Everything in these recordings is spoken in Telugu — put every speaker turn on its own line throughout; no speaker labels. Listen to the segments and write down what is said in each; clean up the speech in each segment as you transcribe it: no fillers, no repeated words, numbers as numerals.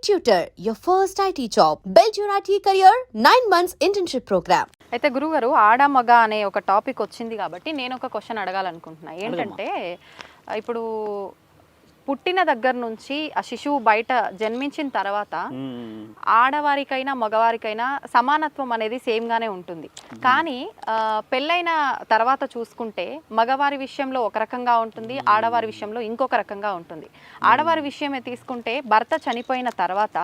Tutor, your first IT job. Build your IT career, 9 months internship program.
అయితే గురుగారు ఆడ మగ అనే ఒక టాపిక్ వచ్చింది కాబట్టి నేను ఒక క్వశ్చన్ అడగాలనుకుంటున్నా. ఏంటంటే ఇప్పుడు పుట్టిన దగ్గర నుంచి ఆ శిశువు బయట జన్మించిన తర్వాత ఆడవారికైనా మగవారికైనా సమానత్వం అనేది సేమ్ గానే ఉంటుంది. కానీ పెళ్ళైన తర్వాత చూసుకుంటే మగవారి విషయంలో ఒక రకంగా ఉంటుంది, ఆడవారి విషయంలో ఇంకొక రకంగా ఉంటుంది. ఆడవారి విషయమే తీసుకుంటే భర్త చనిపోయిన తర్వాత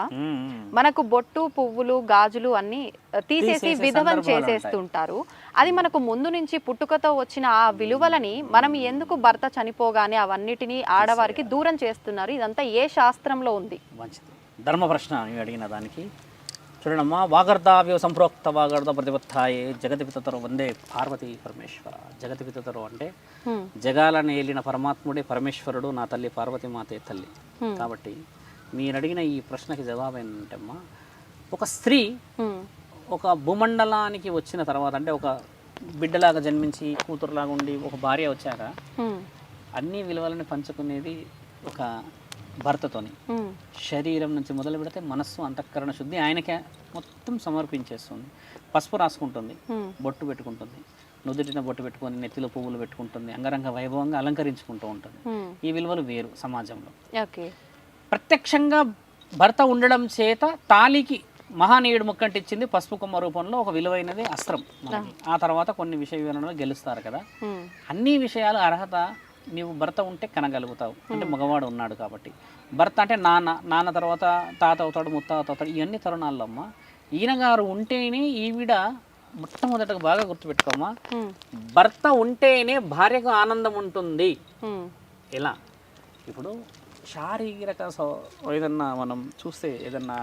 మనకు బొట్టు పువ్వులు గాజులు అన్ని తీసేసి విధవం చేసేస్తుంటారు. అది మనకు ముందు నుంచి పుట్టుకతో వచ్చిన ఆ విలువలని మనం ఎందుకు భర్త చనిపోగానే అవన్నిటినీ ఆడవారికి దూరం చేస్తున్నారు? ఇదంతా ఏ శాస్త్రంలో ఉంది?
మంచిది, ధర్మ ప్రశ్న అడిగిన దానికి. చూడమ్మా, వాగర్ధావ్య సంప్రోక్త వాగర్ధ ప్రతిపత్తాయే జగతి పితతరు వందే పార్వతీ పరమేశ్వర. జగతి పితతరు అంటే జగాలను ఏలిన పరమాత్ముడే పరమేశ్వరుడు, నా తల్లి పార్వతీ మాతే తల్లి. కాబట్టి మీరు అడిగిన ఈ ప్రశ్నకి జవాబు ఏంటంటే అమ్మా, ఒక స్త్రీ ఒక భూమండలానికి వచ్చిన తర్వాత, అంటే ఒక బిడ్డలాగా జన్మించి కూతురులాగా ఉండి ఒక భార్య వచ్చాక అన్ని విలువలను పంచుకునేది ఒక భర్తతోని. శరీరం నుంచి మొదలు పెడితే మనస్సు అంతఃకరణ శుద్ధి ఆయనకే మొత్తం సమర్పించేస్తుంది. పసుపు రాసుకుంటుంది, బొట్టు పెట్టుకుంటుంది, నుదుటిన బొట్టు పెట్టుకొని నెత్తిలో పువ్వులు పెట్టుకుంటుంది, అంగరంగ వైభవంగా అలంకరించుకుంటూ ఉంటుంది. ఈ విలువలు వేరు సమాజంలో. ప్రత్యక్షంగా భర్త ఉండడం చేత తాళికి మహానీయుడు ముక్కంటిచ్చింది పసుపు కొమ్మ రూపంలో ఒక విలువైనది అస్త్రం మనకి. ఆ తర్వాత కొన్ని విషయ వివరణలో గెలుస్తారు కదా. అన్ని విషయాలు అర్హత నీవు భర్త ఉంటే కనగలుగుతావు, అంటే మగవాడు ఉన్నాడు కాబట్టి. భర్త అంటే నాన్న తర్వాత తాత అవుతాడు, ముత్తాత అవుతాడు. ఇవన్నీ తరుణాల్లో అమ్మ ఈయన గారు ఉంటేనే ఈవిడ మొట్టమొదటగా బాగా గుర్తుపెట్టుకోమ్మా, భర్త ఉంటేనే భార్యకు ఆనందం ఉంటుంది. ఎలా? ఇప్పుడు శారీరక ఏదన్నా మనం చూస్తే, ఏదన్నా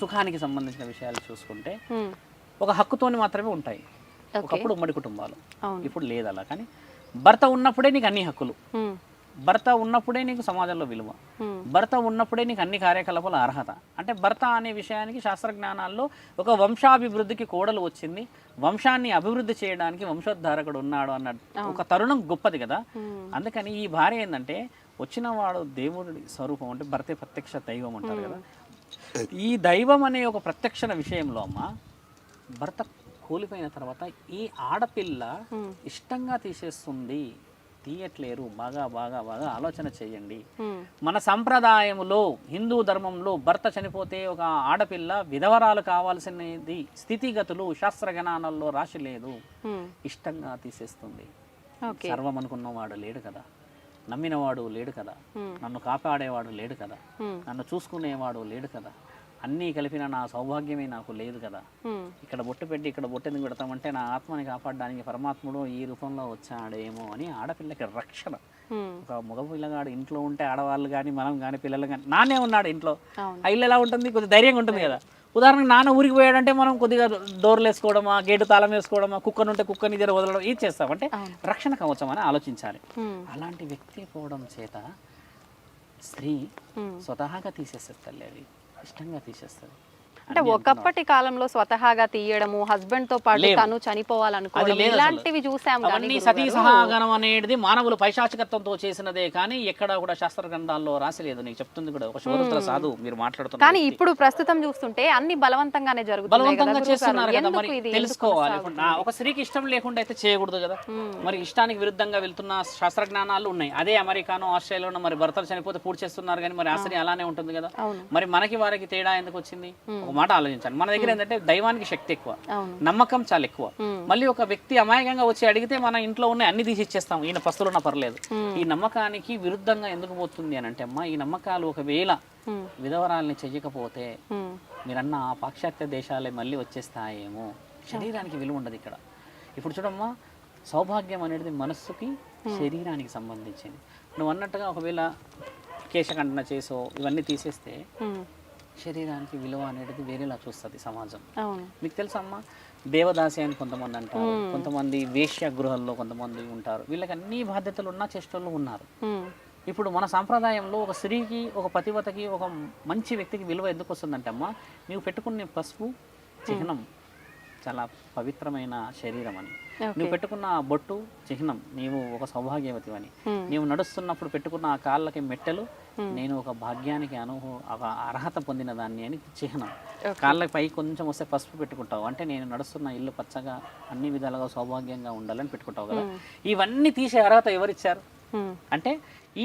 సుఖానికి సంబంధించిన విషయాలు చూసుకుంటే ఒక హక్కుతోని మాత్రమే ఉంటాయి. ఒకప్పుడు ఉమ్మడి కుటుంబాలు, ఇప్పుడు లేదు అలా. కానీ భర్త ఉన్నప్పుడే నీకు అన్ని హక్కులు, భర్త ఉన్నప్పుడే నీకు సమాజంలో విలువ, భర్త ఉన్నప్పుడే నీకు అన్ని కార్యకలాపాల అర్హత. అంటే భర్త అనే విషయానికి శాస్త్రజ్ఞానాల్లో ఒక వంశాభివృద్ధికి కోడలు వచ్చింది, వంశాన్ని అభివృద్ధి చేయడానికి వంశోద్ధారకుడు ఉన్నాడు అన్న ఒక తరుణం గొప్పది కదా. అందుకని ఈ భార్య ఏంటంటే వచ్చిన వాడు దేవుడి స్వరూపం, అంటే భర్తే ప్రత్యక్ష దైవం అంటారు కదా. ఈ దైవం అనే ఒక ప్రత్యక్షణ విషయంలో అమ్మ, భర్త కూలిపోయిన తర్వాత ఈ ఆడపిల్ల ఇష్టంగా తీసేస్తుంది, తీయట్లేరు. బాగా బాగా బాగా ఆలోచన చేయండి. మన సంప్రదాయంలో, హిందూ ధర్మంలో భర్త చనిపోతే ఒక ఆడపిల్ల విధవరాలు కావాల్సినది స్థితిగతులు శాస్త్రగణాలలో రాసి లేదు, ఇష్టంగా తీసేస్తుంది. సర్వం అనుకున్నవాడు లేడు కదా, నమ్మినవాడు లేడు కదా, నన్ను కాపాడేవాడు లేడు కదా, నన్ను చూసుకునేవాడు లేడు కదా, అన్నీ కలిపిన నా సౌభాగ్యమే నాకు లేదు కదా. ఇక్కడ బొట్టు పెట్టి ఇక్కడ బొట్టు ఎందుకు పెడతామంటే నా ఆత్మని కాపాడడానికి పరమాత్ముడు ఈ రూపంలో వచ్చాడేమో అని ఆడపిల్లకి రక్షణ. ఒక మగ పిల్లగాడు ఇంట్లో ఉంటే ఆడవాళ్ళు కానీ మనం కానీ పిల్లలు కానీ, నాన్నే ఉన్నాడు ఇంట్లో, ఆ ఇల్లు ఎలా ఉంటుంది, కొద్దిగా ధైర్యంగా ఉంటుంది కదా. ఉదాహరణకు నాన్న ఊరికి పోయాడంటే మనం కొద్దిగా డోర్లు వేసుకోవడమా, గేటు తాళం వేసుకోవడమా, కుక్కనుంటే కుక్కని దగ్గర వదలడం, ఇది చేస్తామంటే రక్షణ కవచం అని ఆలోచించాలి. అలాంటి వ్యక్తి పోవడం చేత స్త్రీ స్వతహాగా తీసేస్తుంది తల్లి, అది ఇష్టంగా తీసేస్తుంది.
అంటే ఒకప్పటి కాలంలో స్వతహాగా తీయడము, హస్బెండ్ తో పాటు తను చనిపోవాలనుకోవడం, ఇలాంటివి చూసాం.
అవన్నీ సతీ సహగమనం అనేది మానవులు పైశాచికత్వంతో చేసినదే కానీ ఎక్కడ కూడా శాస్త్ర గ్రంథాల్లో రాసిలేదు. నీకు చెప్తుంది కూడా ఒక శోధత్ర సాధు మీరు మాట్లాడుతున్నారు.
కానీ ఇప్పుడు ప్రస్తుతం చూస్తుంటే అన్ని బలవంతంగానే జరుగుతుంది,
బలవంతంగా చేస్తున్నారు కదా. మరి తెలుసుకోవాలి. ఒక స్త్రీకి ఇష్టం లేకుండా అయితే చేయకూడదు కదా. మరి ఇష్టానికి విరుద్ధంగా వెళ్తున్న శాస్త్రజ్ఞానాలు ఉన్నాయి. అదే అమెరికానో ఆస్ట్రేలియాలో మరి భర్తలు చనిపోతే పూర్తి చేస్తున్నారు, కానీ మరి ఆ స్త్రీ అలానే ఉంటుంది కదా. మరి మనకి వారికి తేడా ఎందుకు వచ్చింది? మాట ఆలోచించాలి. మన దగ్గర ఏంటంటే దైవానికి శక్తి ఎక్కువ, నమ్మకం చాలా ఎక్కువ. మళ్ళీ ఒక వ్యక్తి అమాయకంగా వచ్చి అడిగితే మన ఇంట్లో ఉన్న అన్ని తీసి ఇచ్చేస్తాం, ఈయన పస్తులున్నా పర్లేదు. ఈ నమ్మకానికి విరుద్ధంగా ఎందుకు పోతుంది అని అంటే అమ్మా, ఈ నమ్మకాలు ఒకవేళ విధవరాల్ని చెయ్యకపోతే మీరన్న ఆ పాశ్చాత్య దేశాలే మళ్ళీ వచ్చేస్తాయేమో. శరీరానికి విలువ ఉండదు ఇక్కడ. ఇప్పుడు చూడమ్మా, సౌభాగ్యం అనేది మనస్సుకి శరీరానికి సంబంధించింది. నువ్వు అన్నట్టుగా ఒకవేళ కేశఖండన చేసో ఇవన్నీ తీసేస్తే శరీరానికి విలువ అనేది వేరేలా చూస్తుంది సమాజం. మీకు తెలుసమ్మా, దేవదాసి అని కొంతమంది అంటారు, కొంతమంది వేశ్య గృహాల్లో కొంతమంది ఉంటారు. వీళ్ళకి అన్ని బాధ్యతలు ఉన్న చేష్టలు ఉన్నారు. ఇప్పుడు మన సాంప్రదాయంలో ఒక స్త్రీకి, ఒక పతివతకి, ఒక మంచి వ్యక్తికి విలువ ఎందుకు వస్తుందంటే అమ్మా, నీవు పెట్టుకునే పసుపు చిహ్నం చాలా పవిత్రమైన శరీరం అని, నువ్వు పెట్టుకున్న ఆ బొట్టు చిహ్నం నీవు ఒక సౌభాగ్యవతి అని, నీవు నడుస్తున్నప్పుడు పెట్టుకున్న ఆ కాళ్ళకి మెట్టెలు నేను ఒక భాగ్యానికి ఒక అర్హత పొందిన దాన్ని అని చిహ్నం. కాళ్ళపై కొంచెం వస్తే పసుపు పెట్టుకుంటావు అంటే నేను నడుస్తున్న ఇల్లు పచ్చగా అన్ని విధాలుగా సౌభాగ్యంగా ఉండాలని పెట్టుకుంటావు కదా. ఇవన్నీ తీసే అర్హత ఎవరిచ్చారు అంటే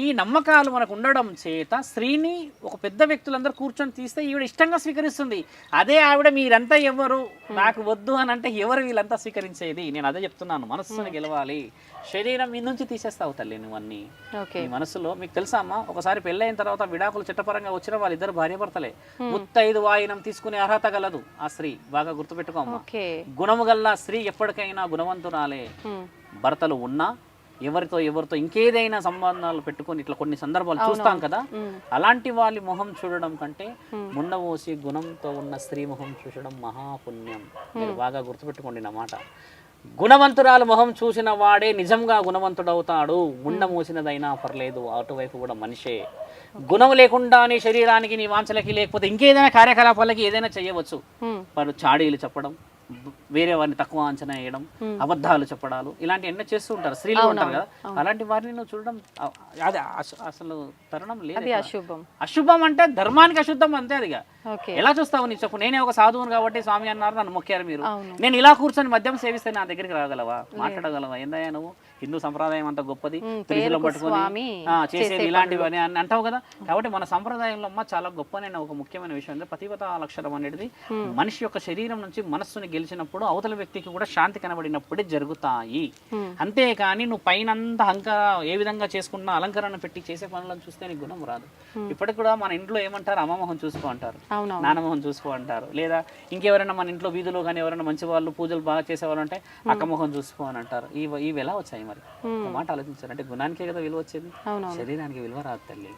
ఈ నమ్మకాలు మనకు ఉండడం చేత స్త్రీని ఒక పెద్ద వ్యక్తులందరూ కూర్చొని తీస్తే ఈవిడ ఇష్టంగా స్వీకరిస్తుంది. అదే ఆవిడ మీరంతా ఎవరు నాకు వద్దు అని అంటే ఎవరు వీళ్ళంతా స్వీకరించేది? నేను అదే చెప్తున్నాను, మనస్సుని గెలవాలి, శరీరం మీ నుంచి తీసేస్తావు తల్లి నువ్వన్నీ. ఈ మనసులో మీకు తెలుసా అమ్మా, ఒకసారి పెళ్ళైన తర్వాత విడాకులు చట్టపరంగా వచ్చిన వాళ్ళిద్దరు భార్యాభర్తలే. ముత్తైదు వాయినం తీసుకునే అర్హత గలదు ఆ స్త్రీ. బాగా గుర్తుపెట్టుకోమ్మా. గుణము గల్ల స్త్రీ ఎప్పటికైనా గుణవంతురాలే. భర్తలు ఉన్నా ఎవరితో ఇంకేదైనా సంబంధాలు పెట్టుకొని ఇట్లా కొన్ని సందర్భాలు చూస్తాం కదా. అలాంటి వాళ్ళ మొహం చూడడం కంటే ముండమోసి గుణంతో ఉన్న స్త్రీ మొహం చూడడం మహాపుణ్యం. మీరు బాగా గుర్తుపెట్టుకోండి నా మాట. గుణవంతురాలు మొహం చూసిన వాడే నిజంగా గుణవంతుడవుతాడు. ముండ మోసినదైనా పర్లేదు, అటువైపు కూడా మనిషే. గుణం లేకుండా నీ శరీరానికి, నీ వాంఛలకి, లేకపోతే ఇంకేదైనా కార్యకలాపాలకి ఏదైనా చేయవచ్చు. వారు చాడీలు చెప్పడం, వేరే వారిని తక్కువ అంచనా వేయడం, అబద్ధాలు చెప్పడాలు, ఇలాంటి ఎన్నో చేస్తూ ఉంటారు స్త్రీలు ఉంటారు కదా. అలాంటి వారిని నువ్వు చూడడం అది అసలు తరుణం లేదు. అశుభం అంటే ధర్మానికి అశుద్ధం అంతే. అదిగా ఎలా చూస్తావు నీ చెప్పు. నేనే ఒక సాధువును కాబట్టి స్వామి అన్నారు, నన్ను మొక్కారు మీరు. నేను ఇలా కూర్చొని మద్యం సేవిస్తే నా దగ్గరికి రాగలవా, మాట్లాడగలవా? ఏందయ్యా నువ్వు హిందూ సంప్రదాయం అంత గొప్పది, త్రిశూలం పట్టుకొని చేసేది ఇలాంటివి అని అంటావు కదా. కాబట్టి మన సంప్రదాయంలో అమ్మ చాలా గొప్పనైన ఒక ముఖ్యమైన విషయం అంటే పతివ్రత లక్షణం అనేది మనిషి యొక్క శరీరం నుంచి మనస్సుని గెలిచినప్పుడు అవతల వ్యక్తికి కూడా శాంతి కనబడినప్పుడే జరుగుతాయి. అంతేకాని నువ్వు పైనంతా ఏ విధంగా చేసుకున్నా అలంకరణ పెట్టి చేసే పనులను చూస్తే నీకు గుణం రాదు. ఇప్పటికి కూడా మన ఇంట్లో ఏమంటారు, అమ్మమోహం చూసుకో అంటారు, నాన్నమోహం చూసుకో అంటారు. లేదా ఇంకెవరైనా మన ఇంట్లో వీధిలో కానీ ఎవరైనా మంచి వాళ్ళు పూజలు బాగా చేసేవాళ్ళు అంటే అక్కమోహం చూసుకో అని అంటారు. ఇవి ఎలా వచ్చాయి మరి? ఒక మాట ఆలోచించారు అంటే గుణానికే కదా విలువ వచ్చేది, శరీరానికి విలువ రాదు తల్లి.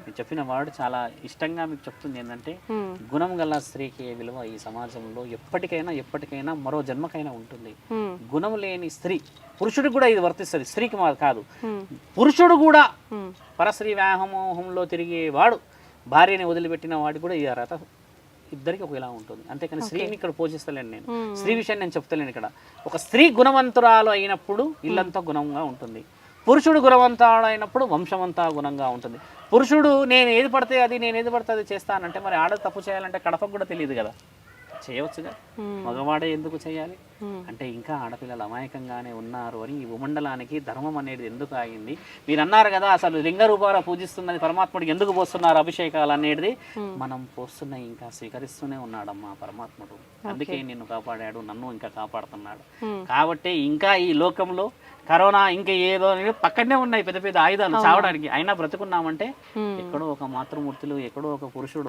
మీరు చెప్పిన వాడు చాలా ఇష్టంగా మీకు చెప్తుంది ఏంటంటే గుణం గల స్త్రీకి విలువ ఈ సమాజంలో ఎప్పటికైనా మరో జన్మకైనా ఉంటుంది. గుణం లేని స్త్రీ, పురుషుడికి కూడా ఇది వర్తిస్తుంది, స్త్రీకి కాదు. పురుషుడు కూడా పరస్త్రీ వ్యామోహంలో తిరిగేవాడు, భార్యని వదిలిపెట్టిన వాడికి కూడా ఈ అర్హత ఇద్దరికి ఒకలా ఉంటుంది. అంతేకాని స్త్రీని ఇక్కడ పోషిస్తలేను నేను, స్త్రీ విషయాన్ని నేను చెప్తలేను ఇక్కడ. ఒక స్త్రీ గుణవంతురాలు అయినప్పుడు ఇల్లంతా గుణంగా ఉంటుంది. పురుషుడు గుణవంతుడు అయినప్పుడు వంశమంతా గుణంగా ఉంటుంది. పురుషుడు నేను ఏది పడితే అది చేస్తానంటే మరి ఆడ తప్పు చేయాలంటే కడపకు కూడా తెలియదు కదా, చేయవచ్చుగా. మగవాడే ఎందుకు చేయాలి అంటే ఇంకా ఆడపిల్లలు అమాయకంగానే ఉన్నారు అని ఈ భూమండలానికి ధర్మం అనేది ఎందుకు ఆగింది? మీరు అన్నారు కదా అసలు లింగ రూపాల పూజిస్తున్నది పరమాత్ముడికి ఎందుకు పోస్తున్నారు అభిషేకాలు అనేది? మనం పోస్తున్న ఇంకా స్వీకరిస్తూనే ఉన్నాడమ్మా పరమాత్ముడు. అందుకే నిన్ను కాపాడాడు, నన్ను ఇంకా కాపాడుతున్నాడు. కాబట్టి ఇంకా ఈ లోకంలో కరోనా ఇంకా ఏదో పక్కనే ఉన్నాయి పెద్ద పెద్ద ఆయుధాలు చావడానికి, అయినా బ్రతుకున్నామంటే ఎక్కడో ఒక మాతృమూర్తులు, ఎక్కడో ఒక పురుషుడు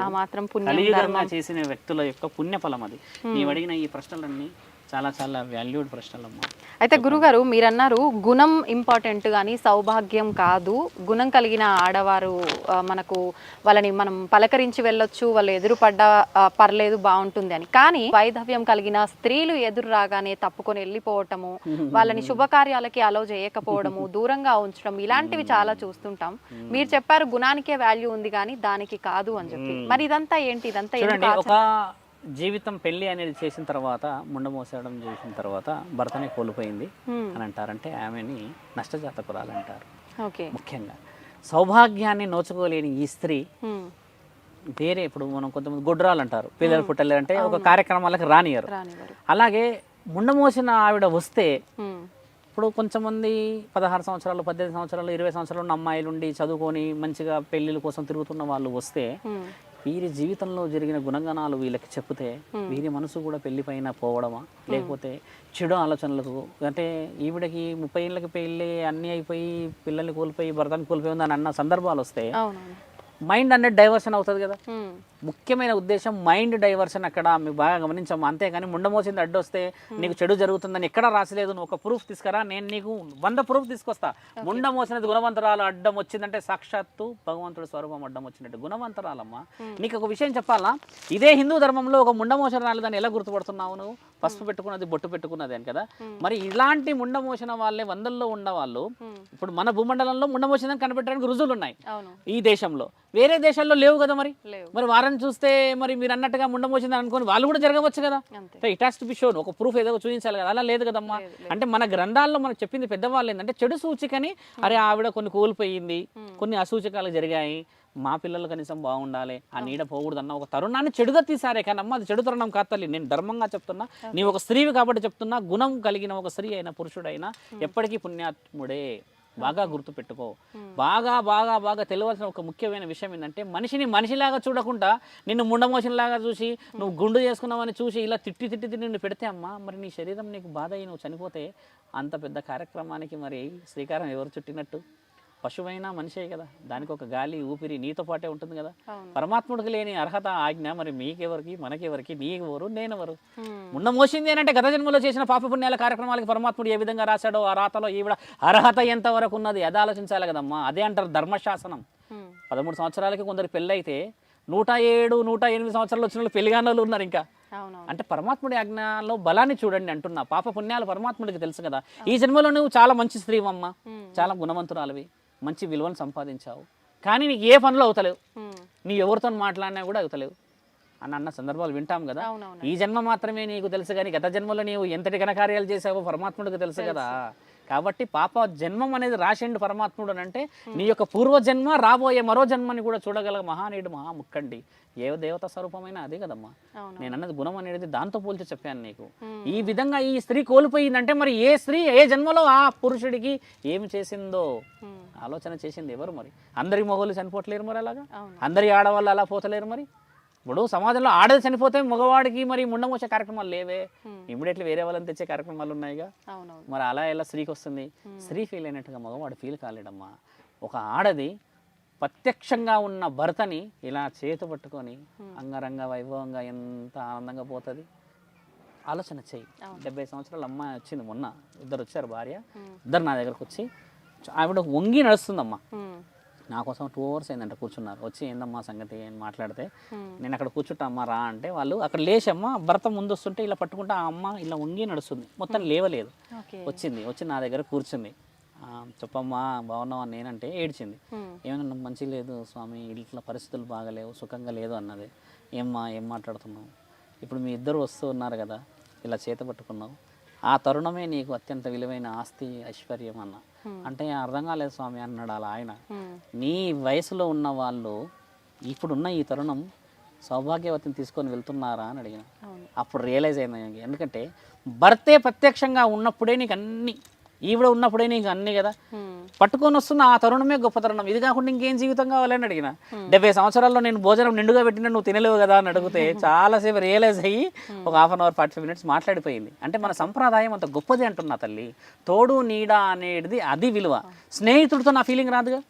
కలియుగంగా చేసిన వ్యక్తుల యొక్క పుణ్యఫలం అది. నీవు అడిగిన ఈ ప్రశ్నలన్నీ చాలా చాలా వాల్యూడ్ ప్రశ్నలమ్మా.
అయితే గురుగారు మీరు అన్నారు గుణం ఇంపార్టెంట్ కానీ సౌభాగ్యం కాదు. గుణం కలిగిన ఆడవారు మనకు వాళ్ళని మనం పలకరించి వెళ్ళొచ్చు, వాళ్ళు ఎదురు పడ్డా పర్లేదు బాగుంటుంది అని. కానీ వైధవ్యం కలిగిన స్త్రీలు ఎదురు రాగానే తప్పుకొని వెళ్ళిపోవటము, వాళ్ళని శుభకార్యాలకి అలౌ చేయకపోవడము, దూరంగా ఉంచడం, ఇలాంటివి చాలా చూస్తుంటాం. మీరు చెప్పారు గుణానికే వాల్యూ ఉంది కానీ దానికి కాదు అని చెప్పి. మరి ఇదంతా ఏంటి? ఇదంతా
జీవితం పెళ్లి అనేది చేసిన తర్వాత, ముండ మోసేయడం చేసిన తర్వాత భర్తనే కోల్పోయింది అని అంటారంటే ఆమెని నష్టజాతకురాలు అంటారు. ముఖ్యంగా సౌభాగ్యాన్ని నోచుకోలేని ఈ స్త్రీ వేరే, ఇప్పుడు మనం కొంతమంది గొడ్రాలు అంటారు, పిల్లలు పుట్టలేరంటే ఒక కార్యక్రమాలకు రానియరు. అలాగే ముండ మోసిన ఆవిడ వస్తే ఇప్పుడు కొంతమంది 16 సంవత్సరాలు 18 సంవత్సరాలు 20 సంవత్సరాలు ఉన్న అమ్మాయిలు ఉండి చదువుకొని మంచిగా పెళ్లిళ్ళ కోసం తిరుగుతున్న వాళ్ళు వస్తే వీరి జీవితంలో జరిగిన గుణగణాలు వీళ్ళకి చెప్తే వీరి మనసు కూడా పెళ్లి పైన పోవడమా, లేకపోతే చెడు ఆలోచనలకు, అంటే ఈవిడకి 30 ఏళ్ళకి పెళ్ళి అన్నీ అయిపోయి పిల్లల్ని కోల్పోయి భర్తని కోల్పోయి ఉందని అన్న సందర్భాలు వస్తే మైండ్ అనేది డైవర్షన్ అవుతుంది కదా. ముఖ్యమైన ఉద్దేశం మైండ్ డైవర్షన్ అక్కడ మీకు బాగా గమనించాము. అంతేగాని ముండమోసింది అడ్డొస్తే నీకు చెడు జరుగుతుందని ఎక్కడా రాసలేదు. నువ్వు ఒక ప్రూఫ్ తీసుకురా, నేను నీకు 100 ప్రూఫ్ తీసుకొస్తా. ముండమోసినది గుణవంతరాలు అడ్డం వచ్చిందంటే సాక్షాత్తు భగవంతుడి స్వరూపం అడ్డం వచ్చినట్టు గుణవంతరాలమ్మా. నీకు ఒక విషయం చెప్పాలా, ఇదే హిందూ ధర్మంలో ఒక ముండమోసిన రాలేదని ఎలా గుర్తుపడుతున్నావు నువ్వు? పసుపు పెట్టుకున్నది బొట్టు పెట్టుకున్నది అని కదా. మరి ఇలాంటి ముండమోసిన వాళ్ళే వందల్లో ఉన్నవాళ్ళు ఇప్పుడు మన భూమండలంలో ముండమోసిందని కనిపెట్టడానికి రుజువులు ఉన్నాయి ఈ దేశంలో. వేరే దేశాల్లో లేవు కదా. మరి వారిని చూస్తే మరి మీరు అన్నట్టుగా ముండమోసిందని అనుకోని వాళ్ళు కూడా జరగవచ్చు కదా. It has to be shown, ఒక ప్రూఫ్ ఏదో చూపించాలి కదా. అలా లేదు కదమ్మా. అంటే మన గ్రంథాల్లో మనకు చెప్పింది పెద్దవాళ్ళు ఏంటంటే చెడు సూచికని, అరే ఆవిడ కొన్ని కోల్పోయింది, కొన్ని అసూచకాలు జరిగాయి, మా పిల్లలు కనీసం బాగుండాలి, ఆ నీడ పోకూడదన్న ఒక తరుణాన్ని చెడుగా తీసారే కానీ అమ్మ అది చెడు తరుణం కాదు తల్లి. నేను ధర్మంగా చెప్తున్నా, నీ ఒక స్త్రీవి కాబట్టి చెప్తున్నా, గుణం కలిగిన ఒక స్త్రీ అయినా పురుషుడైనా ఎప్పటికీ పుణ్యాత్ముడే. బాగా గుర్తుపెట్టుకో. బాగా బాగా బాగా తెలియాల్సిన ఒక ముఖ్యమైన విషయం ఏంటంటే, మనిషిని మనిషిలాగా చూడకుండా నిన్ను ముండమోషన్లాగా చూసి నువ్వు గుండు చేసుకున్నావని చూసి ఇలా తిట్టి తిట్టి తిట్టి నిన్ను పెడితే అమ్మా, మరి నీ శరీరం నీకు బాధ అయ్యి నువ్వు చనిపోతే అంత పెద్ద కార్యక్రమానికి మరి శ్రీకారం ఎవరు చుట్టినట్టు? పశువైనా మనిషే కదా, దానికి ఒక గాలి ఊపిరి నీతో పాటే ఉంటుంది కదా. పరమాత్ముడికి లేని అర్హత ఆజ్ఞ మరి మీకెవరికి మనకెవరికి, నీకెవరు నేనెవరు? ఉన్న మోసింది ఏంటంటే గత జన్మలో చేసిన పాపపుణ్యాల కార్యక్రమాలకి పరమాత్ముడు ఏ విధంగా రాశాడో ఆ రాతలో ఈవిడ అర్హత ఎంతవరకు ఉన్నది అది ఆలోచించాలి కదమ్మా. అదే అంటారు ధర్మశాసనం. 13 సంవత్సరాలకి కొందరు పెళ్ళైతే 107, 108 సంవత్సరాలు వచ్చిన వాళ్ళు పెళ్లిగానోళ్ళు ఉన్నారు ఇంకా. అంటే పరమాత్ముడి ఆజ్ఞలో బలాన్ని చూడండి అంటున్నా. పాప పుణ్యాలు పరమాత్ముడికి తెలుసు కదా. ఈ జన్మలో నువ్వు చాలా మంచి స్త్రీవమ్మ, చాలా గుణవంతురాలివి, మంచి విలువను సంపాదించావు, కానీ నీకు ఏ పనులు అవుతలేవు, నీ ఎవరితో మాట్లాడినా కూడా అవుతలేవు అని అన్న సందర్భాలు వింటాం కదా. ఈ జన్మ మాత్రమే నీకు తెలుసు, కానీ గత జన్మలో నీవు ఎంతటి ఘనకార్యాలు చేసావో పరమాత్ముడికి తెలుసు కదా. కాబట్టి పాప జన్మం అనేది రాసిండు పరమాత్ముడు అని అంటే, నీ యొక్క పూర్వజన్మ రాబోయే మరో జన్మని కూడా చూడగల మహానీయుడు మహాముక్కండి. ఏ దేవత స్వరూపమైన అదే కదమ్మా. నేను అన్నది గుణం అనేది దాంతో పోల్చి చెప్పాను నీకు. ఈ విధంగా ఈ స్త్రీ కోల్పోయిందంటే మరి ఏ స్త్రీ ఏ జన్మలో ఆ పురుషుడికి ఏమి చేసిందో ఆలోచన చేసింది ఎవరు? మరి అందరి మగవాళ్ళు చనిపోవట్లేరు మరి అలాగా, అందరి ఆడవాళ్ళు అలా పోతలేరు మరి. ఇప్పుడు సమాజంలో ఆడది చనిపోతే మగవాడికి మరి ముండమోసే కార్యక్రమాలు లేవే, ఇమీడియట్లీ వేరే వాళ్ళని తెచ్చే కార్యక్రమాలు ఉన్నాయిగా. మరి అలా ఎలా స్త్రీకి వస్తుంది? స్త్రీ ఫీల్ అయినట్టుగా మగవాడు ఫీల్ కాలేడమ్మా. ఒక ఆడది ప్రత్యక్షంగా ఉన్న భర్తని ఇలా చేతు పట్టుకొని అంగరంగ వైభవంగా ఎంత ఆనందంగా పోతుంది ఆలోచన చెయ్యి. 70 సంవత్సరాల అమ్మాయి వచ్చింది మొన్న, ఇద్దరు వచ్చారు భార్య, ఇద్దరు నా దగ్గరకు వచ్చి ఆవిడ వంగి నడుస్తుందమ్మా. నా కోసం 2 hours అయిందంట కూర్చున్నారు. వచ్చి ఏందమ్మా సంగతి అని మాట్లాడితే, నేను అక్కడ కూర్చుంటా అమ్మ రా అంటే, వాళ్ళు అక్కడ లేచమ్మ భర్త ముందు వస్తుంటే ఇలా పట్టుకుంటే ఆ అమ్మ ఇలా వంగి నడుస్తుంది, మొత్తం లేవలేదు. వచ్చి నా దగ్గర కూర్చుంది. చెప్పమ్మా బాగున్నావా నేనంటే ఏడ్చింది. ఏమన్నా మంచిగా లేదు స్వామి, ఇంట్లో పరిస్థితులు బాగలేవు, సుఖంగా లేదు అన్నది. ఏమ్మా ఏం మాట్లాడుతున్నావు? ఇప్పుడు మీ ఇద్దరు వస్తూ ఉన్నారు కదా, ఇలా చేత పట్టుకున్నావు, ఆ తరుణమే నీకు అత్యంత విలువైన ఆస్తి ఐశ్వర్యం అన్న అంటే అర్థం కాలేదు స్వామి అన్నాడు అలా ఆయన. నీ వయసులో ఉన్న వాళ్ళు ఇప్పుడున్న ఈ తరుణం సౌభాగ్యవతిని తీసుకొని వెళ్తున్నారా అని అడిగిన. అప్పుడు రియలైజ్ అయింది. ఎందుకంటే భర్తే ప్రత్యక్షంగా ఉన్నప్పుడే నీకు అన్ని, ఈవిడ ఉన్నప్పుడే నీకు అన్ని కదా. పట్టుకొని వస్తున్న ఆ తరుణమే గొప్ప తరుణం. ఇది కాకుండా ఇంకేం జీవితం కావాలని అడిగిన. 70 సంవత్సరాల్లో నేను భోజనం నిండుగా పెట్టినా నువ్వు తినలేవు కదా అని అడిగితే చాలాసేపు రియలైజ్ అయ్యి ఒక 1/2 hour 45 minutes మాట్లాడిపోయింది. అంటే మన సంప్రదాయం అంత గొప్పది అంటున్నా తల్లి. తోడు నీడ అనేది అది విలువ. స్నేహితుడితో నా ఫీలింగ్ రాదుగా,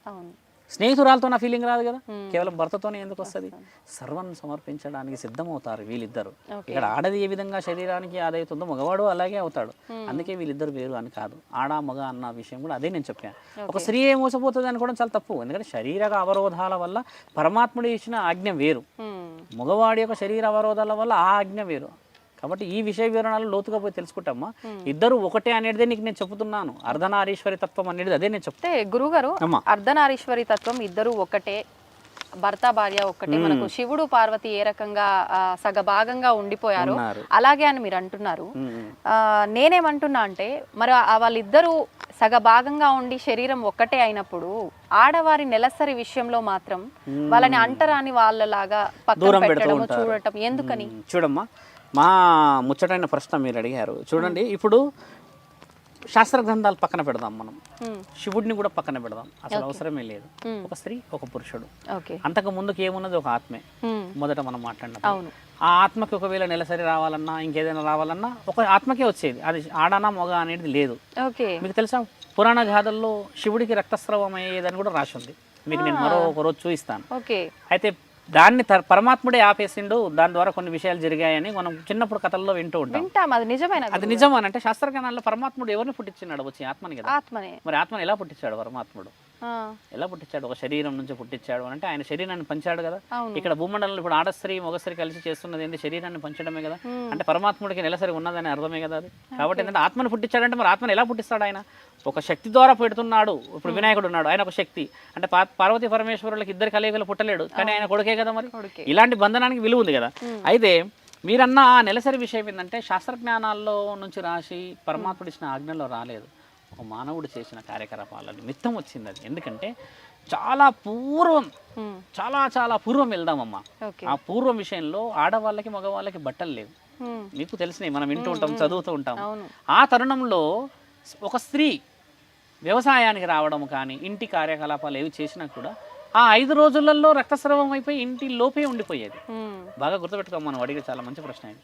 స్నేహితురాలతో నా ఫీలింగ్ రాదు కదా, కేవలం భర్తతోనే ఎందుకు వస్తుంది? సర్వం సమర్పించడానికి సిద్ధమవుతారు వీళ్ళిద్దరు. ఇక్కడ ఆడది ఏ విధంగా శరీరానికి ఆదవుతుందో మగవాడు అలాగే అవుతాడు. అందుకే వీళ్ళిద్దరు వేరు అని కాదు, ఆడ మగ అన్న విషయం కూడా అదే నేను చెప్పాను. ఒక స్త్రీ ఏ మోసపోతుంది అనుకోవడం చాలా తప్పు. ఎందుకంటే శరీర అవరోధాల వల్ల పరమాత్ముడు ఇచ్చిన ఆజ్ఞ వేరు, మగవాడి యొక్క శరీర అవరోధాల వల్ల ఆ ఆజ్ఞ వేరు. కాబట్టి ఈ విషయ వివరణలు లోతుగా పోయి తెలుసుకుంటామా. ఇద్దరు ఒకటే అనేది నీకు నేను చెప్తున్నాను. అర్ధనారీశ్వరి తత్వం అనేది అదే నేను చెప్తే.
గురుగారు, అర్ధనారీశ్వరి తత్వం ఇద్దరు ఒకటే, భర్త భార్య ఒక్కటే. మనకు శివుడు పార్వతి ఏ రకంగా సగభాగంగా ఉండిపోయారు అలాగే అని మీరు అంటున్నారు. నేనేమంటున్నా అంటే, మరి వాళ్ళిద్దరూ సగభాగంగా ఉండి శరీరం ఒక్కటే అయినప్పుడు ఆడవారి నెలసరి విషయంలో మాత్రం వాళ్ళని అంటరాని వాళ్ళలాగా పక్కన పెట్టడం చూడటం ఎందుకని?
చూడమ్మా, మా ముచ్చటైన ప్రశ్న మీరు అడిగారు. చూడండి, ఇప్పుడు శాస్త్ర గ్రంథాలు పక్కన పెడదాం, మనం శివుడిని కూడా పక్కన పెడదాం, అసలు అవసరమే లేదు. ఒక స్త్రీ ఒక పురుషుడు, అంతకు ముందుకు ఏమున్నది ఒక ఆత్మే. మొదట మనం మాట్లాడినప్పుడు ఆ ఆత్మకి ఒకవేళ నెలసరి రావాలన్నా ఇంకేదైనా రావాలన్నా ఒక ఆత్మకే వచ్చేది, అది ఆడనా మొగ అనేది లేదు. మీకు తెలుసా, పురాణ గాథల్లో శివుడికి రక్తస్రావం అయ్యేదని కూడా రాసి ఉంది. మీకు నేను మరో ఒక రోజు చూపిస్తాను. అయితే దాన్ని పరమాత్ముడే ఆపేసిండు, దాని ద్వారా కొన్ని విషయాలు జరిగాయని మనం చిన్నప్పుడు కథల్లో వింటూ ఉంటాం. అది నిజం అని అంటే శాస్త్రజ్ఞానాల్లో పరమాత్ముడు ఎవరిని పుట్టించినాడు? వచ్చి ఆత్మని కదా. మరి ఆత్మని ఎలా పుట్టించాడు పరమాత్ముడు? ఎలా పుట్టించాడు? ఒక శరీరం నుంచి పుట్టించాడు అంటే ఆయన శరీరాన్ని పంచాడు కదా. ఇక్కడ భూమండలంలో ఇప్పుడు ఆడస్త్రీ మొగస్త్రీ కలిసి చేస్తున్నది ఏంటి? శరీరాన్ని పంచడమే కదా. అంటే పరమాత్ముడికి నెలసరి ఉన్నదని అర్థమే కదా అది. కాబట్టి ఏంటంటే ఆత్మని పుట్టించాడంటే మరి ఆత్మని ఎలా పుట్టిస్తాడు? ఆయన ఒక శక్తి ద్వారా పెడుతున్నాడు. ఇప్పుడు వినాయకుడు ఉన్నాడు, ఆయన ఒక శక్తి. అంటే పార్వతీ పరమేశ్వరులకు ఇద్దరు కలయికలు పుట్టలేడు, కానీ ఆయన కొడుకే కదా. మరి ఇలాంటి బంధనానికి విలువ ఉంది కదా. అయితే మీరన్న నెలసరి విషయం ఏంటంటే శాస్త్రజ్ఞానాల్లో నుంచి రాసి పరమాత్ముడు ఇచ్చిన ఆజ్ఞలో రాలేదు, ఒక మానవుడు చేసిన కార్యకలాపాల నిమిత్తం వచ్చింది అది. ఎందుకంటే చాలా పూర్వం,
ఉమ్,
చాలా చాలా పూర్వం వెళ్దామమ్మా.
ఓకే.
ఆ పూర్వం విషయంలో ఆడవాళ్ళకి మగవాళ్ళకి బట్టలు లేవు,
ఉమ్,
మీకు తెలిసినాయి, మనం వింటూ ఉంటాం, చదువుతూ ఉంటాం.
అవును.
ఆ తరుణంలో ఒక స్త్రీ వ్యవసాయానికి రావడం కానీ ఇంటి కార్యకలాపాలు ఏవి చేసినా కూడా ఆ 5 రోజులలో రక్తస్రావం అయిపోయి ఇంటి లోపే ఉండిపోయేది.
ఉమ్,
బాగా గుర్తుపెట్టుకోమా, మనం అడిగే చాలా మంచి ప్రశ్న ఇది.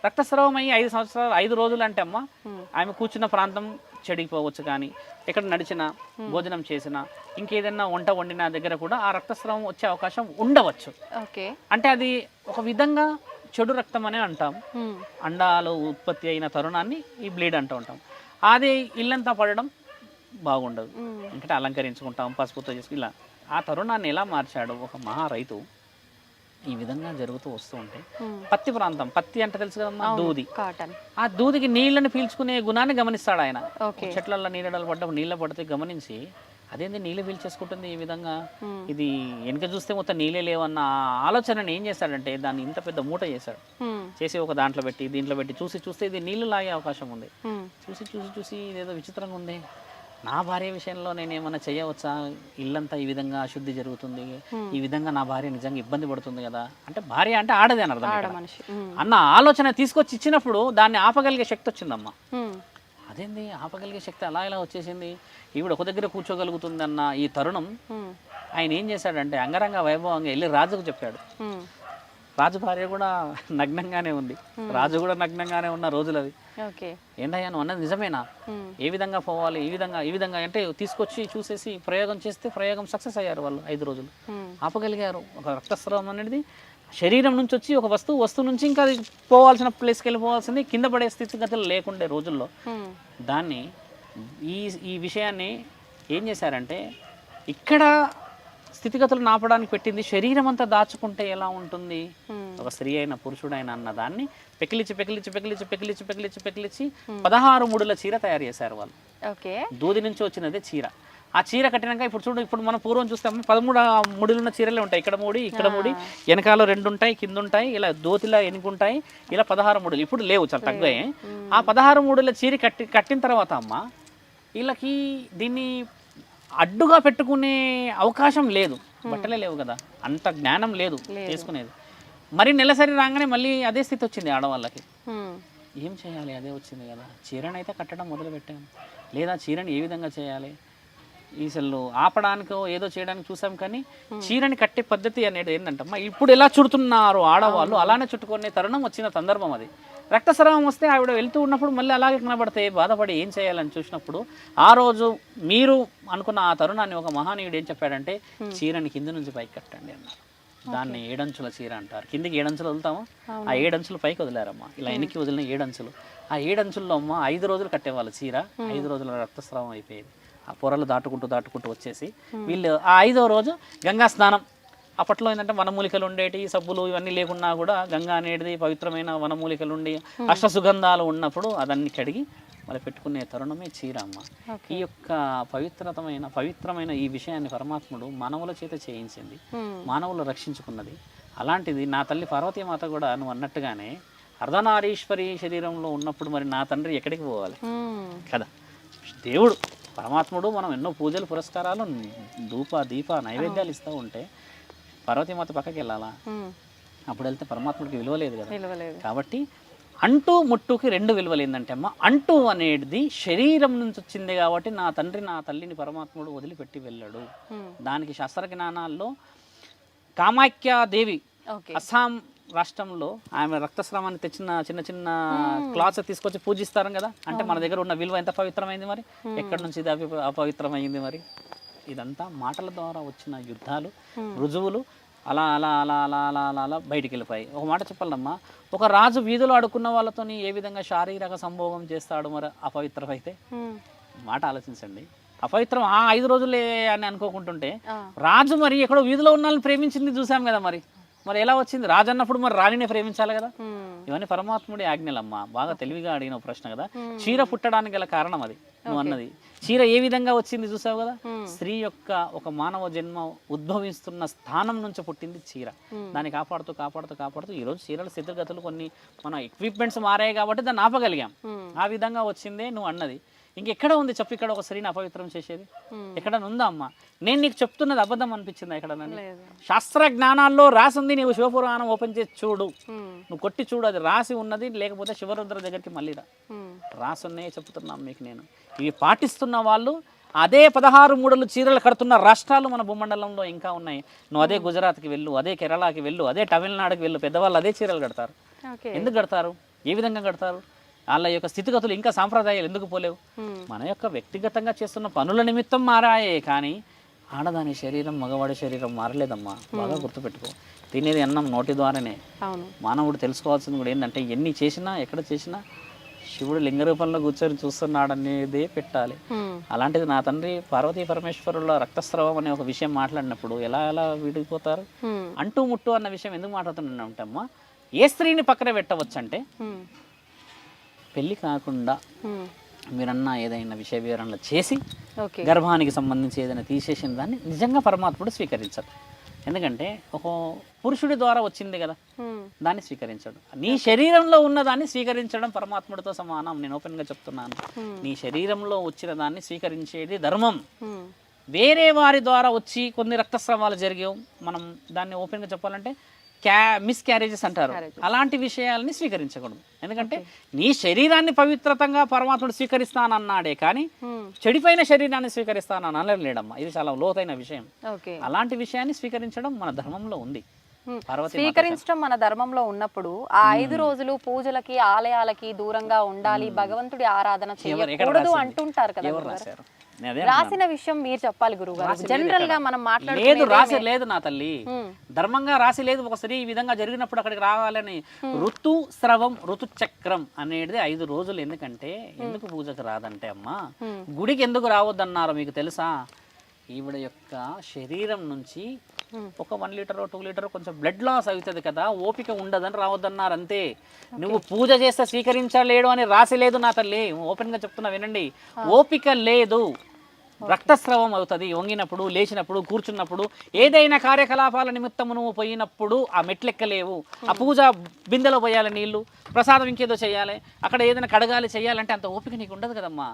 రక్తస్రావం అయ్యి 5 సంవత్సరాలు 5 రోజులు అంటే అమ్మ, ఆమె కూర్చున్న ప్రాంతం చెడిపోవచ్చు, కానీ ఎక్కడ నడిచినా భోజనం చేసినా ఇంకేదైనా వంట వండిన దగ్గర కూడా ఆ రక్తస్రావం వచ్చే అవకాశం ఉండవచ్చు.
ఓకే.
అంటే అది ఒక విధంగా చెడు రక్తం అనే అంటాం.
ఉమ్,
అండాలు ఉత్పత్తి అయిన తరుణాన్ని ఈ బ్లీడ్ అంటూ ఉంటాం. అది ఇల్లంతా పడడం బాగుండదు,
ఉమ్,
ఎందుకంటే అలంకరించుకుంటాం, పసుపుతో చేసుకు ఇలా. ఆ తరుణాన్ని ఎలా మార్చాడు ఒక మహా రైతు, ఈ విధంగా జరుగుతూ వస్తూ ఉంటే పత్తి ప్రాంతం, పత్తి అంటే తెలుసు కదమ్మా, దూది.
కాటన్.
ఆ దూదికి నీళ్ళని పీల్చుకునే గుణాన్ని గమనిస్తాడు ఆయన.
ఓకే.
చెట్లలో నీళ్ళ పడ్డప్పుడు నీళ్ళ పడితే గమనించి అదేంది నీళ్ళు పీల్చేసుకుంటుంది ఈ విధంగా, ఇది వెనక చూస్తే మొత్తం నీళ్ళే లేవన్న ఆలోచనని ఏం చేశాడంటే దాన్ని ఇంత పెద్ద మూట చేశాడు.
ఉమ్,
చేసి ఒక దాంట్లో పెట్టి దీంట్లో పెట్టి చూస్తే ఇది నీళ్లు లాగే అవకాశం ఉంది.
ఉమ్,
చూసి ఇదేదో విచిత్రంగా ఉంది, నా భార్య విషయంలో నేను ఏమైనా చేయవచ్చా, ఇల్లంతా ఈ విధంగా అశుద్ధి జరుగుతుంది, ఈ విధంగా నా భార్య నిజంగా ఇబ్బంది పడుతుంది కదా, అంటే భార్య అంటే ఆడదే అని అర్థం
ఆడ
ఇక్కడ.
మనిషి. ఉమ్,
అన్న ఆలోచన తీసుకొచ్చి ఇచ్చినప్పుడు దాన్ని ఆపగలిగే శక్తి వచ్చిందమ్మా.
ఉమ్,
అదేంది ఆపగలిగే శక్తి అలా ఇలా వచ్చేసింది, ఈవిడ ఒక దగ్గర కూర్చోగలుగుతుంది అన్న ఈ తరుణం
ఉమ్,
ఆయన ఏం చేశాడంటే అంగరంగ వైభవంగా వెళ్ళి రాజుకు చెప్పాడు.
ఉమ్,
రాజు భార్య కూడా నగ్నంగానే ఉంది, రాజు కూడా నగ్నంగానే ఉన్న రోజులు అవి.
ఓకే.
ఏంటయ్యా నువ్వు అన్నది నిజమేనా, ఏ విధంగా పోవాలి, ఈ విధంగా అంటే తీసుకొచ్చి చూసేసి ప్రయోగం చేస్తే ప్రయోగం సక్సెస్ అయ్యారు వాళ్ళు. 5 రోజులు ఆపగలిగారు. ఒక రక్తస్రావం అనేది శరీరం నుంచి వచ్చి ఒక వస్తువు నుంచి ఇంకా అది పోవాల్సిన ప్లేస్కి వెళ్ళిపోవాల్సింది కింద పడే స్థితిగతులు లేకుండే రోజుల్లో దాన్ని ఈ విషయాన్ని ఏం చేశారంటే ఇక్కడ స్థితిగతులు నాపడానికి పెట్టింది. శరీరం అంతా దాచుకుంటే ఎలా ఉంటుంది, ఒక స్త్రీ అయిన పురుషుడైన అన్న దాన్ని పెకిలిచ్చి 16 ముడుల చీర తయారు చేశారు వాళ్ళు.
ఓకే.
దూది నుంచి వచ్చినదే చీర. ఆ చీర కట్టినాక ఇప్పుడు చూడు, ఇప్పుడు మనం పూర్వం చూస్తాము 13 ముడులున్న చీరలే ఉంటాయి, ఇక్కడ ముడి వెనకాల 2 ఉంటాయి, కింద ఉంటాయి, ఇలా దోతిలా ఎనుకుంటాయి, ఇలా 16 ముడులు. ఇప్పుడు లేవు, చాలా తగ్గాయి. ఆ 16 ముడుల చీర కట్టిన తర్వాత అమ్మ వీళ్ళకి దీన్ని అడ్డుగా పెట్టుకునే అవకాశం లేదు, బట్టలే లేవు కదా, అంత జ్ఞానం లేదు చేసుకునేది. మరి నెలసరి రాగానే మళ్ళీ అదే స్థితి వచ్చింది ఆడవాళ్ళకి. ఏం చేయాలి, అదే వచ్చింది కదా, చీరని అయితే కట్టడం మొదలు పెట్టాము, లేదా చీరని ఏ విధంగా చేయాలి, ఈసలు ఆపడానికో ఏదో చేయడానికి చూసాం, కానీ చీరని కట్టే పద్ధతి అనేది ఏంటంటమ్మా ఇప్పుడు ఎలా చుడుతున్నారు ఆడవాళ్ళు అలానే చుట్టుకునే తరుణం వచ్చిన సందర్భం అది. రక్తస్రావం వస్తే ఆవిడ వెళ్తూ ఉన్నప్పుడు మళ్ళీ అలాగే కనబడితే బాధపడి ఏం చేయాలని చూసినప్పుడు ఆ రోజు మీరు అనుకున్న ఆ తరుణాన్ని ఒక మహానీయుడు ఏం చెప్పాడంటే చీరని కింద నుంచి పైకి కట్టండి అన్నారు. దాన్ని 7 అంచుల చీర అంటారు. కిందికి 7 అంచులు వదులుతామా, ఆ 7 అంచులు పైకి వదిలారమ్మా, ఇలా వెనక్కి వదిలిన 7 అంచులు. ఆ 7 అంచుల్లో అమ్మ 5 రోజులు కట్టేవాళ్ళు చీర. 5 రోజుల రక్తస్రావం అయిపోయేది. ఆ పొరలు దాటుకుంటూ వచ్చేసి వీళ్ళు ఆ 5వ రోజు గంగా స్నానం. అప్పట్లో ఏంటంటే వనమూలికలు ఉండేటి, సబ్బులు ఇవన్నీ లేకున్నా కూడా గంగా అనేది పవిత్రమైన వనమూలికలు ఉండి అష్టసుగంధాలు ఉన్నప్పుడు అదన్నీ కడిగి వాళ్ళు పెట్టుకునే తరుణమే చీర అమ్మ. ఈ యొక్క పవిత్రమైన ఈ విషయాన్ని పరమాత్ముడు మానవుల చేత చేయించింది, మానవులు రక్షించుకున్నది. అలాంటిది నా తల్లి పార్వతీమాత కూడా నువ్వు అన్నట్టుగానే అర్ధనారీశ్వరి శరీరంలో ఉన్నప్పుడు మరి నా తండ్రి ఎక్కడికి పోవాలి కదా. దేవుడు పరమాత్ముడు మనం ఎన్నో పూజలు పురస్కారాలు దీప నైవేద్యాలు ఇస్తూ ఉంటే పార్వతీమాత పక్కకి వెళ్ళాలా, అప్పుడు వెళ్తే పరమాత్ముడికి విలువ లేదు కదా. కాబట్టి అంటూ ముట్టుకి 2 విలువలు ఏంటంటే అమ్మ, అంటూ అనేది శరీరం నుంచి వచ్చింది కాబట్టి నా తండ్రి నా తల్లిని పరమాత్ముడు వదిలిపెట్టి వెళ్ళాడు. దానికి శాస్త్ర జ్ఞానాల్లో కామాఖ్యాదేవి అస్సాం రాష్ట్రంలో ఆమె రక్తస్రావాన్ని తెచ్చిన చిన్న క్లాత్స్ తీసుకొచ్చి పూజిస్తారు కదా. అంటే మన దగ్గర ఉన్న విలువ ఎంత పవిత్రమైంది మరి, ఎక్కడి నుంచి ఇది అపవిత్రమైంది మరి. ఇదంతా మాటల ద్వారా వచ్చిన యుద్ధాలు, రుజువులు అలా అలా అలా అలా అలా అలా అలా బయటికి వెళ్ళిపోయి. ఒక మాట చెప్పాలమ్మా, ఒక రాజు వీధిలో ఆడుకున్న వాళ్ళతోని ఏ విధంగా శారీరక సంభోగం చేస్తాడు మరి అపవిత్రమైతే. మాట ఆలోచించండి. అపవిత్రం ఆ 5 రోజులే అని అనుకోకుంటుంటే రాజు మరి ఎక్కడో వీధిలో ఉన్న వాళ్ళని ప్రేమించింది చూసాం కదా. మరి ఎలా వచ్చింది, రాజు అన్నప్పుడు మరి రాణినే ప్రేమించాలి కదా. ఇవన్నీ పరమాత్ముడి ఆజ్ఞలమ్మా. బాగా తెలివిగా అడిగిన ప్రశ్న కదా. చీర పుట్టడానికి గల కారణం అది నువ్వు అన్నది. చీర ఏ విధంగా వచ్చింది చూసావు కదా. స్త్రీ యొక్క ఒక మానవ జన్మ ఉద్భవిస్తున్న స్థానం నుంచి పుట్టింది చీర. దాన్ని కాపాడుతూ ఈరోజు చీరల స్థితిగతులు కొన్ని మన ఎక్విప్మెంట్స్ మారాయి కాబట్టి దాన్ని ఆపగలిగాం. ఆ విధంగా వచ్చిందే నువ్వు అన్నది. ఇంకెక్కడ ఉంది చెప్పు ఇక్కడ ఒక స్త్రీని అపవిత్రం చేసేది? ఎక్కడ ఉందా అమ్మా? నేను నీకు చెప్తున్నది అబద్ధం అనిపించిందా ఎక్కడ? శాస్త్ర జ్ఞానాల్లో రాసి ఉంది, నీవు శివపురాణం ఓపెన్ చేసి చూడు, నువ్వు కొట్టి చూడు, అది రాసి ఉన్నది. లేకపోతే శివరుద్ర దగ్గరికి మళ్ళీ రాసి ఉన్నాయే చెప్తున్నాం మీకు నేను. ఇవి పాటిస్తున్న వాళ్ళు అదే 16 మూడలు చీరలు కడుతున్న రాష్ట్రాలు మన భూమండలంలో ఇంకా ఉన్నాయి. నువ్వు అదే గుజరాత్కి వెళ్ళు, అదే కేరళకి వెళ్ళు, అదే తమిళనాడుకి వెళ్ళు, పెద్దవాళ్ళు అదే చీరలు కడతారు. ఎందుకు కడతారు? ఏ విధంగా కడతారు? వాళ్ళ యొక్క స్థితిగతులు ఇంకా సాంప్రదాయాలు ఎందుకు పోలేవు? మన యొక్క వ్యక్తిగతంగా చేస్తున్న పనుల నిమిత్తం మారాయే కానీ ఆడదాని శరీరం మగవాడి శరీరం మారలేదమ్మా. బాగా గుర్తుపెట్టుకో. తినేది అన్నం నోటి ద్వారానే. మానవుడు తెలుసుకోవాల్సింది కూడా ఏంటంటే ఎన్ని చేసినా ఎక్కడ చేసినా శివుడు లింగ రూపంలో కూర్చొని చూస్తున్నాడు అనేదే పెట్టాలి. అలాంటిది నా తండ్రి పార్వతీ పరమేశ్వరుల రక్తస్రావం అనే ఒక విషయం మాట్లాడినప్పుడు ఎలా ఎలా విడిపోతారు? అంటూ ముట్టు అన్న విషయం ఎందుకు మాట్లాడుతున్నా ఉంటామ్మా? ఏ స్త్రీని పక్కన పెట్టవచ్చు అంటే పెళ్లి కాకుండా మీరన్నా ఏదైనా విషయ వివరణలు చేసి గర్భానికి సంబంధించి ఏదైనా తీసేసిన దాన్ని నిజంగా పరమాత్ముడు స్వీకరించడు. ఎందుకంటే ఒక పురుషుడి ద్వారా వచ్చింది కదా, దాన్ని స్వీకరించడు. నీ శరీరంలో ఉన్న దాన్ని స్వీకరించడం పరమాత్ముడితో సమానం. నేను ఓపెన్గా చెప్తున్నాను. నీ శరీరంలో వచ్చిన దాన్ని స్వీకరించేది ధర్మం. వేరే వారి ద్వారా వచ్చి కొన్ని రక్తస్రావాలు జరిగావు, మనం దాన్ని ఓపెన్గా చెప్పాలంటే మిస్ క్యారేజెస్ అంటారు. అలాంటి విషయాలని స్వీకరించకూడదు. ఎందుకంటే నీ శరీరాన్ని పవిత్రతంగా పరమాత్ముడు స్వీకరిస్తానన్నాడే కానీ చెడిపోయిన శరీరాన్ని స్వీకరిస్తానని అనలేడమ్మా. ఇది చాలా లోతైన విషయం. అలాంటి విషయాన్ని స్వీకరించడం మన ధర్మంలో ఉంది.
స్వీకరించడం మన ధర్మంలో ఉన్నప్పుడు ఆ 5 రోజులు పూజలకి ఆలయాలకి దూరంగా ఉండాలి, భగవంతుడి ఆరాధన చేయకూడదు అంటుంటారు కదా. రాసిన విషయం మీరు చెప్పాలి గురుగారు. జనరల్ గా మనం
లేదు, రాసి లేదు నా తల్లి, ధర్మంగా రాసి లేదు. ఒక స్త్రీ ఈ విధంగా జరిగినప్పుడు అక్కడికి రావాలని ఋతు స్రవం ఋతు చక్రం అనేది 5 రోజులు. ఎందుకంటే ఎందుకు పూజకు రాదంటే అమ్మా, గుడికి ఎందుకు రావద్దన్నారు మీకు తెలుసా? ఈవిడ యొక్క శరీరం నుంచి ఒక 1 లీటర్ 2 లీటర్ కొంచెం బ్లడ్ లాస్ అవుతుంది కదా, ఓపిక ఉండదని రావద్దన్నారు అంతే. నువ్వు పూజ చేస్తే స్వీకరించలేడు అని రాసి లేదు నా తల్లి. ఓపెన్గా చెప్తున్నా వినండి, ఓపిక లేదు, రక్తస్రావం అవుతుంది. వంగినప్పుడు, లేచినప్పుడు, కూర్చున్నప్పుడు, ఏదైనా కార్యకలాపాల నిమిత్తము నువ్వు పోయినప్పుడు ఆ మెట్లెక్కలేవు. ఆ పూజ బిందెలో పోయాలి నీళ్లు, ప్రసాదం ఇంకేదో చేయాలి, అక్కడ ఏదైనా కడగాలి చేయాలంటే అంత ఓపిక నీకు ఉండదు కదమ్మా.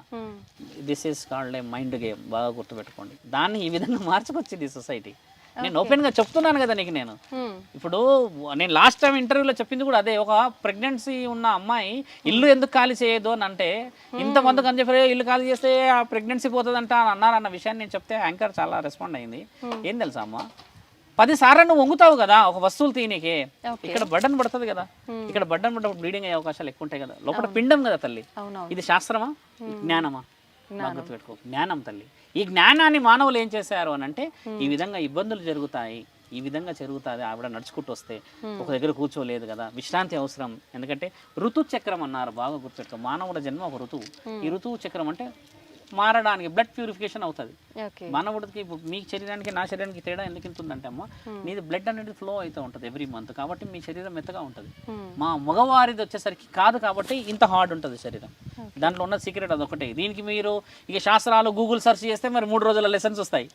This is called a mind game. బాగా గుర్తుపెట్టుకోండి. దాన్ని ఈ విధంగా మార్చుకొచ్చింది సొసైటీ. నేను ఓపెన్గా చెప్తున్నాను కదా నీకు. నేను ఇప్పుడు నేను లాస్ట్ టైం ఇంటర్వ్యూలో చెప్పింది కూడా అదే. ఒక ప్రెగ్నెన్సీ ఉన్న అమ్మాయి ఇల్లు ఎందుకు ఖాళీ చేయదు అని అంటే, ఇంతమందికి అని చెప్పి ఇల్లు ఖాళీ చేస్తే ఆ ప్రెగ్నెన్సీ పోతుందంట అని అన్నారన్న విషయాన్ని నేను చెప్తే యాంకర్ చాలా రెస్పాండ్ అయింది. ఏం తెలుసా అమ్మా, 10 సార్లు నువ్వు వంగుతావు కదా ఒక వస్తువులు తీయనీకే, ఇక్కడ బడ్డన్ పడుతుంది కదా, ఇక్కడ బడ్డన్ పడ్డప్పుడు బ్లీడింగ్ అయ్యే అవకాశాలు ఎక్కువ ఉంటాయి కదా. లోపల పిండం కదా తల్లి. ఇది శాస్త్రమా జ్ఞానమా? గుర్తుపెట్టుకో, జ్ఞానం తల్లి. ఈ జ్ఞానాన్ని మానవులు ఏం చేశారు అని అంటే, ఈ విధంగా ఇబ్బందులు జరుగుతాయి, ఈ విధంగా జరుగుతుంది. ఆవిడ నడుచుకుంటూ వస్తే ఒక దగ్గర కూర్చోలేదు కదా, విశ్రాంతి అవసరం. ఎందుకంటే ఋతు చక్రం అన్నారు, బాగా గుర్తుపెట్టుకో. మానవుల జన్మ ఒక ఋతువు. ఈ ఋతువు చక్రం అంటే మారడానికి బ్లడ్ ప్యూరిఫికేషన్ అవుతుంది. మానవుడికి మీ శరీరానికి నా శరీరానికి తేడా ఎందుకు ఉంటుందంటే అమ్మ, నీది బ్లడ్ అనేది ఫ్లో అవుతూ ఉంటుంది ఎవ్రీ మంత్, కాబట్టి మీ శరీరం మెత్తగా ఉంటుంది. మా మగవారిది వచ్చేసరికి కాదు, కాబట్టి ఇంత హార్డ్ ఉంటుంది శరీరం. దాంట్లో ఉన్న సీక్రెట్ అదొకటే. దీనికి మీరు ఇక శాస్త్రాలు గూగుల్ సెర్చ్ చేస్తే మరి 3 రోజుల లెసన్స్ వస్తాయి.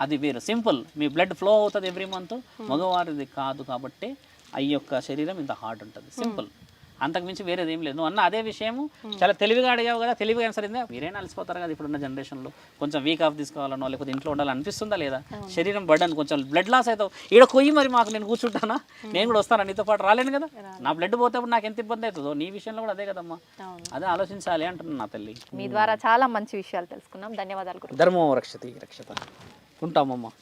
అది వేరు, సింపుల్. మీ బ్లడ్ ఫ్లో అవుతుంది ఎవ్రీ మంత్. మగవారిది కాదు కాబట్టి ఈ యొక్క శరీరం ఇంత హార్డ్ ఉంటుంది. సింపుల్, అంతకుమించి వేరేది ఏం లేదు. నువ్వు అన్న అదే విషయము చాలా తెలివిగా అడిగావు కదా, తెలివిగా సరైందా? మీరైనా అలసిపోతారు కదా ఇప్పుడున్న జనరేషన్లో. కొంచెం వీక్ ఆఫ్ తీసుకోవాలనో లేకపోతే ఇంట్లో ఉండాలనిపిస్తుందా లేదా? శరీరం బర్డన్, కొంచెం బ్లడ్ లాస్ అవుతావు. ఈడ కొయ్యి మరి మాకు నేను కూర్చుంటానా, నేను కూడా వస్తాను నీతో పాటు, రాలేను కదా. నా బ్లడ్ పోతే నాకు ఎంత ఇబ్బంది అవుతుందో, నీ విషయంలో కూడా అదే కదమ్మా. అదే ఆలోచించాలి అంటున్నాను నా తల్లి.
మీ ద్వారా చాలా మంచి విషయాలు తెలుసుకున్నాం. ధన్యవాదాలు.
ధర్మో రక్షతి రక్షత. ఉంటామమ్మా.